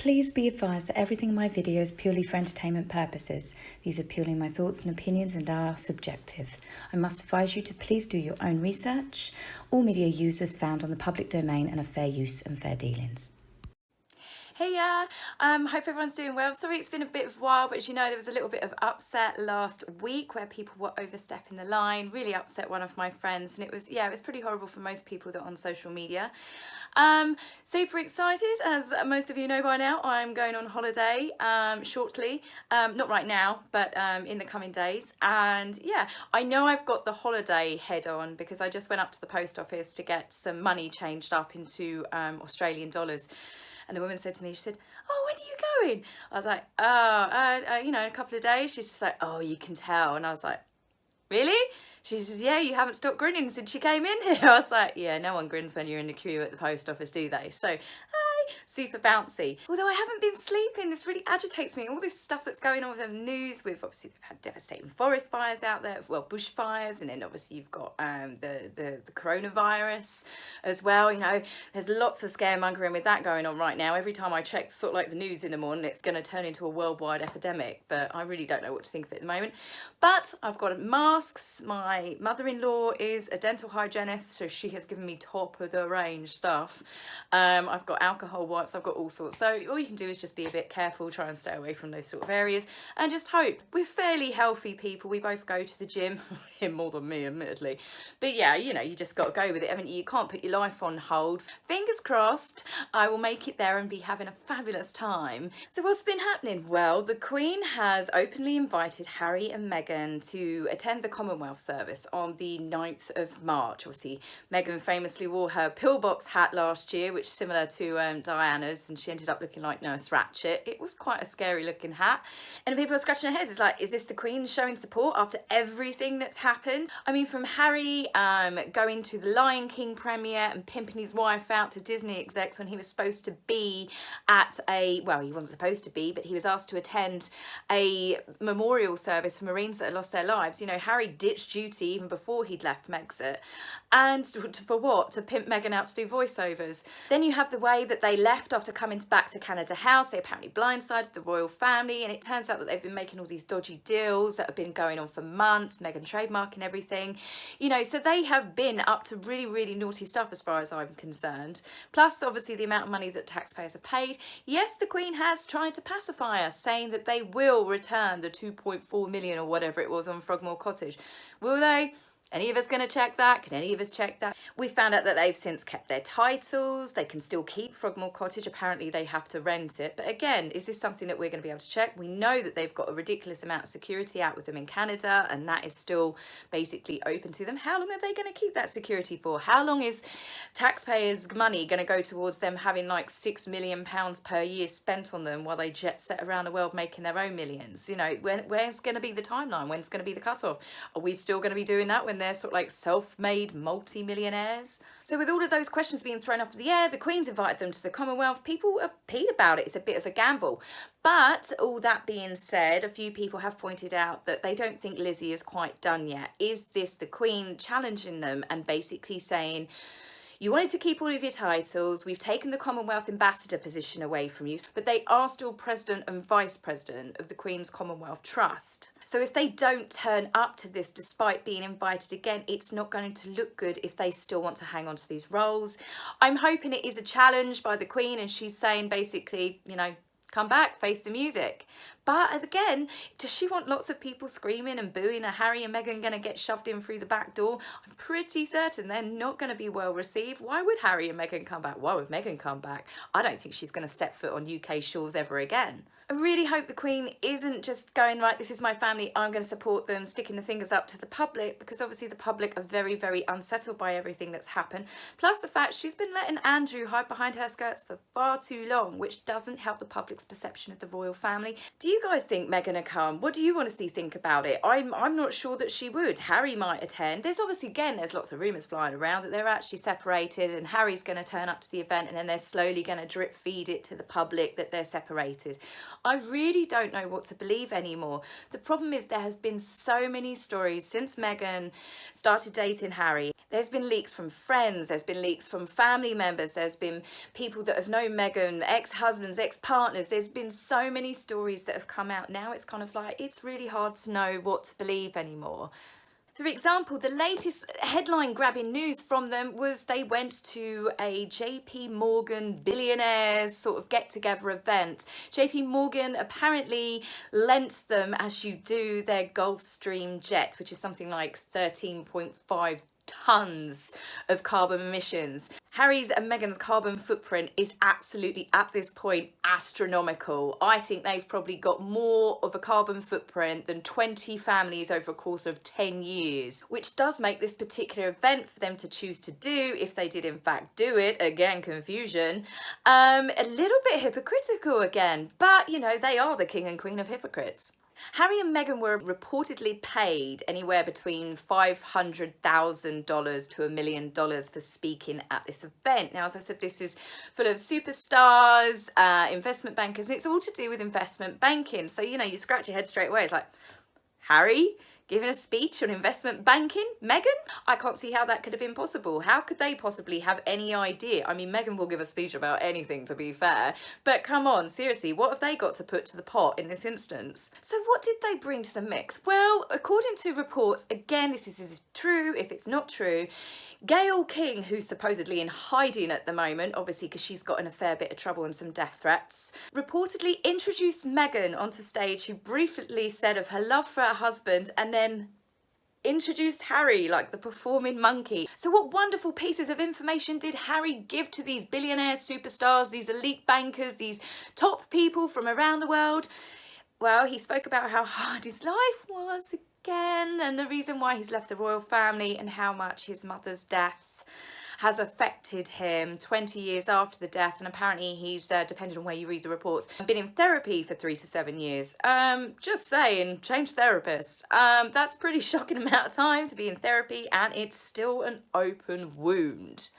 Please be advised that everything in my video is purely for entertainment purposes. These are purely my thoughts and opinions and are subjective. I must advise you to please do your own research. All media users found on the public domain and are fair use and fair dealings. Hey, hope everyone's doing well. Sorry it's been a bit of a while, but as you know, there was a little bit of upset last week where people were overstepping the line, really upset one of my friends, and it was pretty horrible for most people that are on social media. Super excited, as most of you know by now, I'm going on holiday shortly, not right now, but in the coming days. And yeah, I know I've got the holiday head on because I just went up to the post office to get some money changed up into Australian dollars. And the woman said to me, she said, "Oh, when are you going?" I was like, "Oh, in a couple of days." She's just like, "Oh, you can tell." And I was like, "Really?" She says, "Yeah, you haven't stopped grinning since you came in here." I was like, yeah, no one grins when you're in the queue at the post office, do they? So, super bouncy. Although I haven't been sleeping, this really agitates me. All this stuff that's going on with the news, with obviously they've had devastating forest fires out there, well, bushfires, and then obviously you've got the coronavirus as well. You know, there's lots of scaremongering with that going on right now. Every time I check sort of like the news in the morning, it's going to turn into a worldwide epidemic, but I really don't know what to think of it at the moment. But I've got masks. My mother-in-law is a dental hygienist, so she has given me top of the range stuff. I've got alcohol wipes, I've got all sorts. So all you can do is just be a bit careful, try and stay away from those sort of areas, and just hope. We're fairly healthy people. We both go to the gym, him more than me, admittedly. But yeah, you know, you just got to go with it. I mean, you can't put your life on hold. Fingers crossed, I will make it there and be having a fabulous time. So what's been happening? Well, the Queen has openly invited Harry and Meghan to attend the Commonwealth service on the 9th of March. Obviously, Meghan famously wore her pillbox hat last year, which is similar to Diana's, and she ended up looking like Nurse Ratched. It was quite a scary looking hat. And people are scratching their heads. It's like, is this the Queen showing support after everything that's happened? I mean, from Harry going to the Lion King premiere and pimping his wife out to Disney execs when he was supposed to be at he wasn't supposed to be, but he was asked to attend a memorial service for Marines that had lost their lives. You know, Harry ditched duty even before he'd left Megxit. And for what? To pimp Meghan out to do voiceovers. Then you have the way that they left after coming back to Canada House. They apparently blindsided the royal family, and it turns out that they've been making all these dodgy deals that have been going on for months, Meghan trademarking everything. You know, so they have been up to really, really naughty stuff as far as I'm concerned. Plus, obviously, the amount of money that taxpayers have paid. Yes, the Queen has tried to pacify us, saying that they will return the 2.4 million or whatever it was on Frogmore Cottage. Will they? Any of us going to check that? Can any of us check that? We found out that they've since kept their titles. They can still keep Frogmore Cottage. Apparently they have to rent it. But again, is this something that we're going to be able to check? We know that they've got a ridiculous amount of security out with them in Canada, and that is still basically open to them. How long are they going to keep that security for? How long is taxpayers' money going to go towards them having like £6 million per year spent on them while they jet set around the world making their own millions? You know, where's going to be the timeline? When's going to be the cutoff? Are we still going to be doing that when they're sort of like self-made multi-millionaires? So with all of those questions being thrown up in the air, the Queen's invited them to the Commonwealth. People are peeved about it. It's a bit of a gamble. But all that being said, a few people have pointed out that they don't think Lizzie is quite done yet. Is this the Queen challenging them and basically saying, you wanted to keep all of your titles, we've taken the Commonwealth ambassador position away from you, but they are still president and vice president of the Queen's Commonwealth Trust. So if they don't turn up to this despite being invited again, it's not going to look good if they still want to hang on to these roles. I'm hoping it is a challenge by the Queen and she's saying basically, you know, come back, face the music. But again, does she want lots of people screaming and booing? Are Harry and Meghan going to get shoved in through the back door? I'm pretty certain they're not going to be well received. Why would Harry and Meghan come back? Why would Meghan come back? I don't think she's going to step foot on UK shores ever again. I really hope the Queen isn't just going, right, this is my family, I'm going to support them, sticking the fingers up to the public, because obviously the public are very, very unsettled by everything that's happened. Plus the fact she's been letting Andrew hide behind her skirts for far too long, which doesn't help the public public's perception of the royal family. Do you guys think Meghan will come? What do you honestly think about it? I'm not sure that she would. Harry might attend. There's obviously, again, there's lots of rumours flying around that they're actually separated and Harry's going to turn up to the event and then they're slowly going to drip feed it to the public that they're separated. I really don't know what to believe anymore. The problem is there has been so many stories since Meghan started dating Harry. There's been leaks from friends, there's been leaks from family members, there's been people that have known Meghan, ex-husbands, ex-partners. There's been so many stories that have come out. Now it's kind of like, it's really hard to know what to believe anymore. For example, the latest headline grabbing news from them was they went to a JP Morgan billionaires sort of get together event. JP Morgan apparently lent them, as you do, their Gulfstream jet, which is something like 13.5 tons of carbon emissions. Harry's and Meghan's carbon footprint is absolutely, at this point, astronomical. I think they've probably got more of a carbon footprint than 20 families over a course of 10 years, which does make this particular event for them to choose to do, if they did in fact do it, again, confusion, a little bit hypocritical again. But, you know, they are the king and queen of hypocrites. Harry and Meghan were reportedly paid anywhere between $500,000 to $1 million for speaking at this event. Now, as I said, this is full of superstars, investment bankers, and it's all to do with investment banking. So, you know, you scratch your head straight away. It's like, Harry giving a speech on investment banking? Meghan? I can't see how that could have been possible. How could they possibly have any idea? I mean, Meghan will give a speech about anything, to be fair. But come on, seriously, what have they got to put to the pot in this instance? So what did they bring to the mix? Well, according to reports, again, this is true, if it's not true, Gayle King, who's supposedly in hiding at the moment, obviously because she's got in a fair bit of trouble and some death threats, reportedly introduced Meghan onto stage, who briefly said of her love for her husband and then introduced Harry like the performing monkey. So what wonderful pieces of information did Harry give to these billionaire superstars, these elite bankers, these top people from around the world? Well, he spoke about how hard his life was again and the reason why he's left the royal family and how much his mother's death has affected him 20 years after the death, and apparently he's, depending on where you read the reports, been in therapy for 3 to 7 years. Just saying, change therapist. That's a pretty shocking amount of time to be in therapy, and it's still an open wound.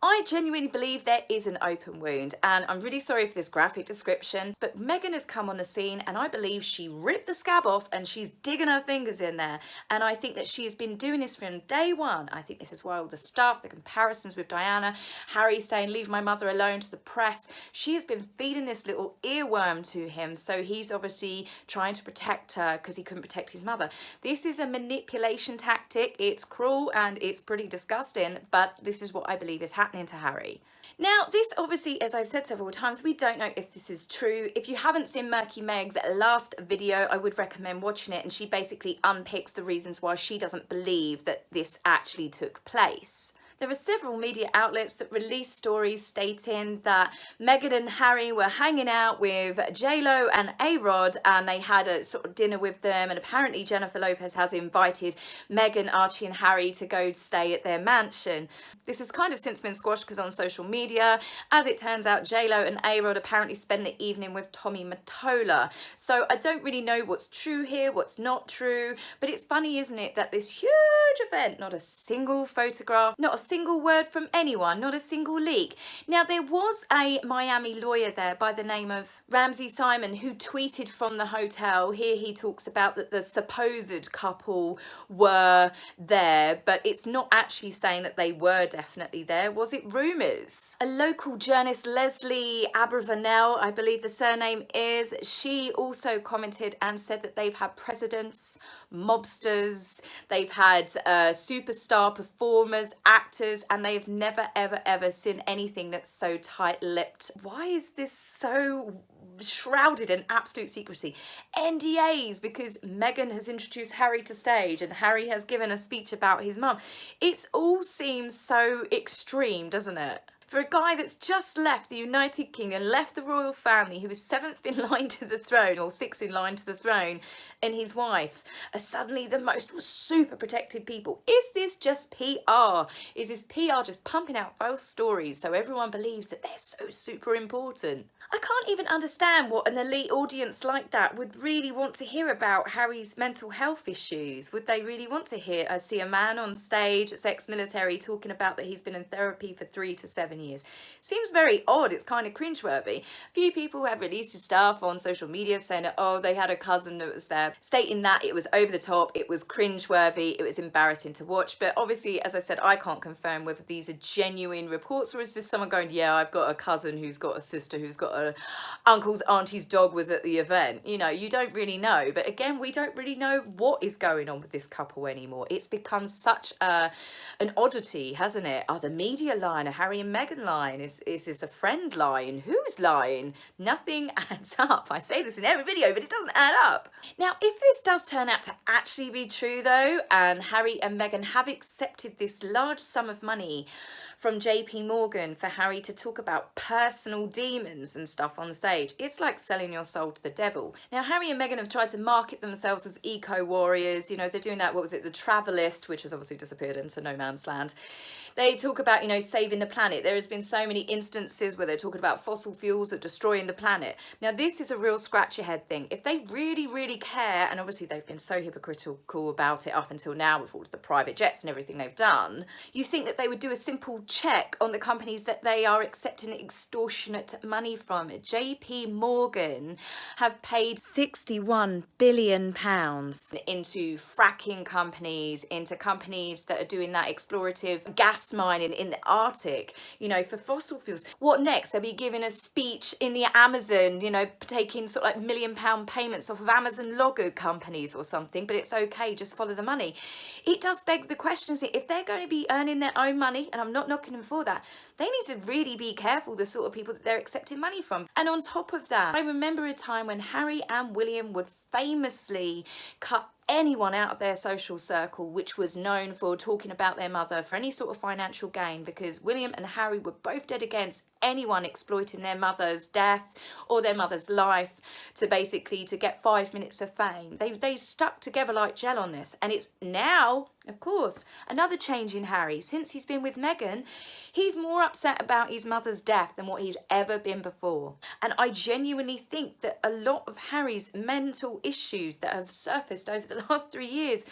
I genuinely believe there is an open wound, and I'm really sorry for this graphic description, but Meghan has come on the scene and I believe she ripped the scab off and she's digging her fingers in there, and I think that she has been doing this from day one. I think this is why all the stuff, the comparisons with Diana, Harry saying leave my mother alone to the press, she has been feeding this little earworm to him, so he's obviously trying to protect her because he couldn't protect his mother. This is a manipulation tactic. It's cruel and it's pretty disgusting, but this is what I believe is happening to Harry. Now, this obviously, as I've said several times, we don't know if this is true. If you haven't seen Murky Meg's last video, I would recommend watching it, and she basically unpicks the reasons why she doesn't believe that this actually took place. There are several media outlets that released stories stating that Meghan and Harry were hanging out with J-Lo and A-Rod, and they had a sort of dinner with them, and apparently Jennifer Lopez has invited Meghan, Archie and Harry to go stay at their mansion. This has kind of since been squashed because on social media, as it turns out, J-Lo and A-Rod apparently spent the evening with Tommy Mottola. So I don't really know what's true here, what's not true, but it's funny, isn't it, that this huge event, not a single photograph, not a single word from anyone, not a single leak. Now, there was a Miami lawyer there by the name of Ramsey Simon who tweeted from the hotel. Here he talks about that the supposed couple were there, but it's not actually saying that they were definitely there. Was it rumours? A local journalist, Leslie Abravanel, I believe the surname is, she also commented and said that they've had presidents, mobsters, they've had superstar performers, actors, and they've never ever seen anything that's so tight-lipped. Why is this so shrouded in absolute secrecy? NDAs, because Meghan has introduced Harry to stage and Harry has given a speech about his mum. It all seems so extreme, doesn't it? For a guy that's just left the United Kingdom, left the royal family, who was 7th in line to the throne, or 6th in line to the throne, and his wife are suddenly the most super protected people. Is this just PR? Is this PR just pumping out false stories so everyone believes that they're so super important? I can't even understand what an elite audience like that would really want to hear about Harry's mental health issues. Would they really want to see a man on stage that's ex-military talking about that he's been in therapy for 3 to 7 years? Seems very odd. It's kind of cringeworthy. A few people have released stuff on social media saying that, oh, they had a cousin that was there, stating that it was over the top, it was cringeworthy, it was embarrassing to watch. But obviously, as I said, I can't confirm whether these are genuine reports or is this someone going, yeah, I've got a cousin who's got a sister who's got a uncle's auntie's dog was at the event. You know, you don't really know. But again, we don't really know what is going on with this couple anymore. It's become such an oddity, hasn't it? Are the media lying? A Harry and Meghan lying? Is this a friend lying? Who's lying? Nothing adds up. I say this in every video, but it doesn't add up. Now, if this does turn out to actually be true though, and Harry and Meghan have accepted this large sum of money from JP Morgan for Harry to talk about personal demons and stuff on stage, it's like selling your soul to the devil. Now, Harry and Meghan have tried to market themselves as eco-warriors. You know, they're doing that, what was it, the Travelist, which has obviously disappeared into no man's land. They talk about, you know, saving the planet. There has been so many instances where they're talking about fossil fuels that are destroying the planet. Now, this is a real scratch your head thing. If they really, really care, and obviously they've been so hypocritical about it up until now with all of the private jets and everything they've done, you think that they would do a simple check on the companies that they are accepting extortionate money from. JP Morgan have paid £61 billion into fracking companies, into companies that are doing that explorative gas mining in the Arctic, you know, for fossil fuels. What next? They'll be giving a speech in the Amazon, you know, taking sort of like £1 million payments off of Amazon logger companies or something, but it's okay, just follow the money. It does beg the question, if they're going to be earning their own money, and I'm not knocking them for that, they need to really be careful the sort of people that they're accepting money from. And on top of that, I remember a time when Harry and William would famously cut anyone out of their social circle which was known for talking about their mother for any sort of financial gain, because William and Harry were both dead against anyone exploiting their mother's death or their mother's life to basically to get 5 minutes of fame. They stuck together like gel on this, and it's now, of course, another change in Harry. Since he's been with Meghan, he's more upset about his mother's death than what he's ever been before. And I genuinely think that a lot of Harry's mental issues that have surfaced over the last 3 years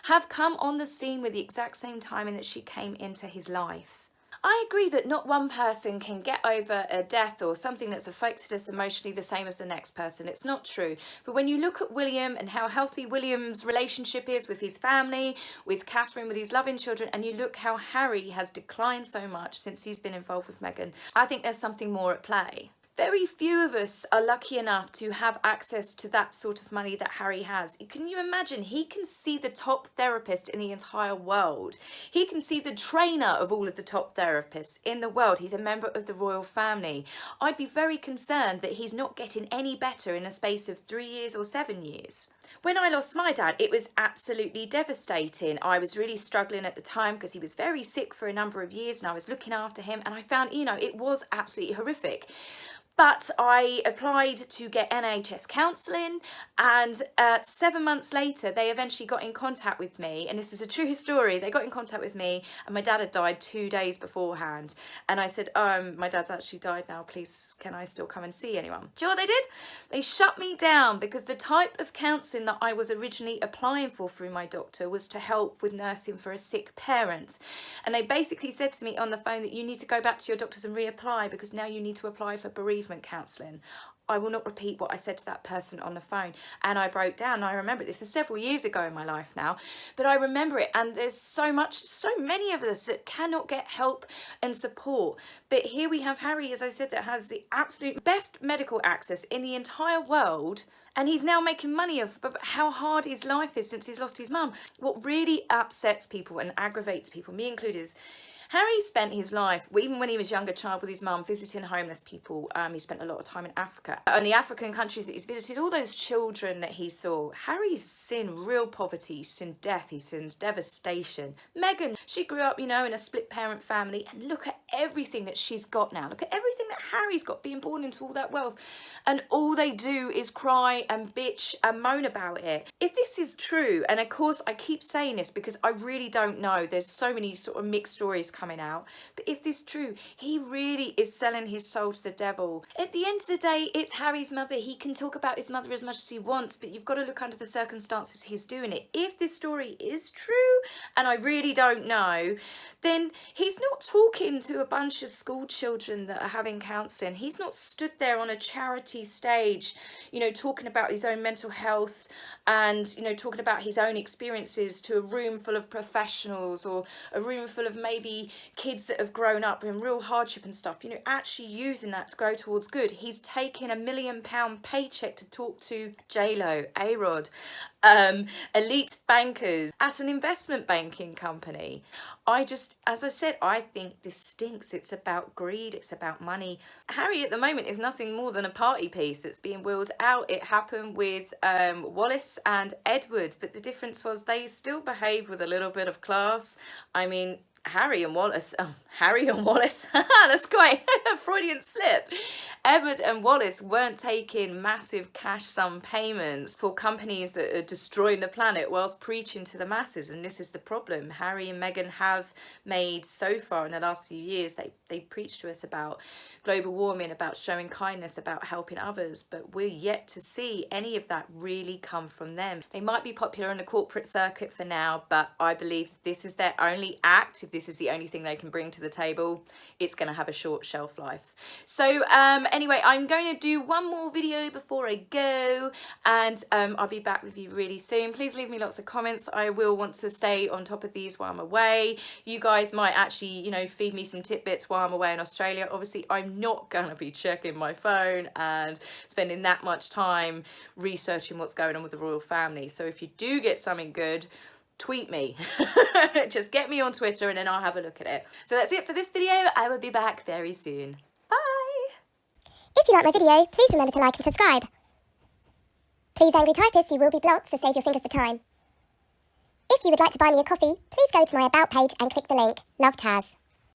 have come on the scene with the exact same timing that she came into his life. I agree that not one person can get over a death or something that's affected us emotionally the same as the next person. It's not true. But when you look at William and how healthy William's relationship is with his family, with Catherine, with his loving children, and you look how Harry has declined so much since he's been involved with Meghan, I think there's something more at play. Very few of us are lucky enough to have access to that sort of money that Harry has. Can you imagine? He can see the top therapist in the entire world. He can see the trainer of all of the top therapists in the world. He's a member of the royal family. I'd be very concerned that he's not getting any better in a space of 3 years or 7 years. When I lost my dad, it was absolutely devastating. I was really struggling at the time because he was very sick for a number of years and I was looking after him, and I found, you know, it was absolutely horrific. But I applied to get NHS counselling, and 7 months later they eventually got in contact with me, and this is a true story. They got in contact with me and my dad had died 2 days beforehand, and I said, my dad's actually died now, please can I still come and see anyone? Do you know what they did? They shut me down, because the type of counselling that I was originally applying for through my doctor was to help with nursing for a sick parent, and they basically said to me on the phone that you need to go back to your doctors and reapply, because now you need to apply for bereavement counselling. I will not repeat what I said to that person on the phone, and I broke down. I remember this is several years ago in my life now, but I remember it, and there's so many of us that cannot get help and support. But here we have Harry, as I said, that has the absolute best medical access in the entire world, and he's now making money of how hard his life is since he's lost his mum. What really upsets people and aggravates people, me included, is Harry spent his life, even when he was a younger child with his mum, visiting homeless people. He spent a lot of time in Africa. In the African countries that he's visited, all those children that he saw, Harry's seen real poverty, he's seen death, he's seen devastation. Meghan, she grew up, you know, in a split parent family, and look at everything that she's got now. Look at everything that Harry's got, being born into all that wealth. And all they do is cry and bitch and moan about it. If this is true, and of course I keep saying this because I really don't know, there's so many sort of mixed stories coming out, but if this is true, he really is selling his soul to the devil. At the end of the day, it's Harry's mother. He can talk about his mother as much as he wants, but you've got to look under the circumstances he's doing it. If this story is true, and I really don't know, then he's not talking to a bunch of school children that are having counselling. He's not stood there on a charity stage, you know, talking about his own mental health and, you know, talking about his own experiences to a room full of professionals or a room full of maybe kids that have grown up in real hardship and stuff, you know, actually using that to go towards good. He's taking £1 million paycheck to talk to J-Lo, A-Rod, elite bankers at an investment banking company. As I said, I think this stinks. It's about greed. It's about money. Harry at the moment is nothing more than a party piece that's being wheeled out. It happened with Wallace and Edward, but the difference was they still behave with a little bit of class. I mean, Harry and Wallace, that's quite a Freudian slip. Edward and Wallace weren't taking massive cash sum payments for companies that are destroying the planet whilst preaching to the masses, and this is the problem. Harry and Meghan have made, so far in the last few years, they preach to us about global warming, about showing kindness, about helping others, but we're yet to see any of that really come from them. They might be popular on the corporate circuit for now, but I believe this is their only act. If this is the only thing they can bring to the table, it's going to have a short shelf life. So anyway, I'm going to do one more video before I go, and I'll be back with you really soon. Please leave me lots of comments. I will want to stay on top of these while I'm away. You guys might actually, you know, feed me some tidbits while I'm away in Australia. Obviously, I'm not going to be checking my phone and spending that much time researching what's going on with the royal family. So if you do get something good, tweet me. Just get me on Twitter and then I'll have a look at it. So that's it for this video. I will be back very soon. Bye. If you like my video, please remember to like and subscribe. Please, angry typists, you will be blocked, so save your fingers the time. If you would like to buy me a coffee, please go to my About page and click the link. Love, Taz.